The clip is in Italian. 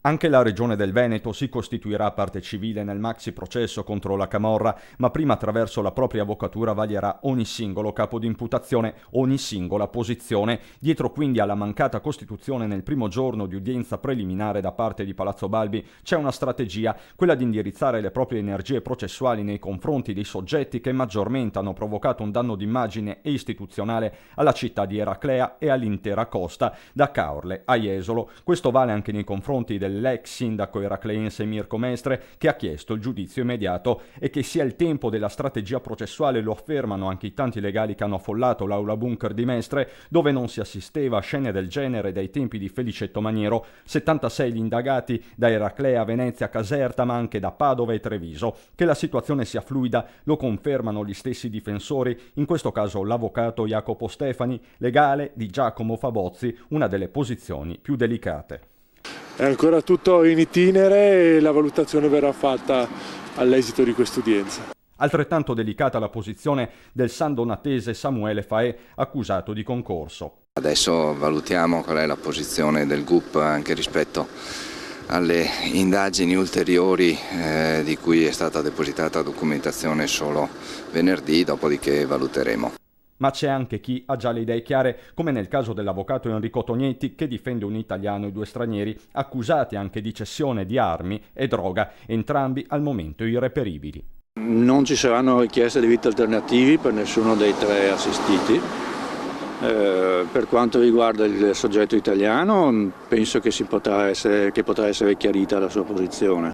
Anche la Regione del Veneto si costituirà parte civile nel maxi processo contro la camorra, ma prima attraverso la propria avvocatura vaglierà ogni singolo capo di imputazione, ogni singola posizione. Dietro quindi alla mancata costituzione nel primo giorno di udienza preliminare da parte di Palazzo Balbi c'è una strategia, quella di indirizzare le proprie energie processuali nei confronti dei soggetti che maggiormente hanno provocato un danno d'immagine e istituzionale alla città di Eraclea e all'intera costa, da Caorle a Jesolo. Questo vale anche nei confronti dell'ex sindaco eracleense Mirko Mestre, che ha chiesto il giudizio immediato. E che sia il tempo della strategia processuale lo affermano anche i tanti legali che hanno affollato l'aula bunker di Mestre, dove non si assisteva a scene del genere dai tempi di Felicetto Maniero. 76 gli indagati da Eraclea, Venezia, Caserta, ma anche da Padova e Treviso. Che la situazione sia fluida lo confermano gli stessi difensori, in questo caso l'avvocato Jacopo Stefani, legale di Giacomo Fabozzi, una delle posizioni più delicate. È ancora tutto in itinere e la valutazione verrà fatta all'esito di quest'udienza. Altrettanto delicata la posizione del sandonatese Samuele Faè, accusato di concorso. Adesso valutiamo qual è la posizione del GUP anche rispetto alle indagini ulteriori di cui è stata depositata documentazione solo venerdì, dopodiché valuteremo. Ma c'è anche chi ha già le idee chiare, come nel caso dell'avvocato Enrico Tognetti, che difende un italiano e due stranieri, accusati anche di cessione di armi e droga, entrambi al momento irreperibili. Non ci saranno richieste di vita alternativi per nessuno dei tre assistiti. Per quanto riguarda il soggetto italiano, penso che potrà essere chiarita la sua posizione.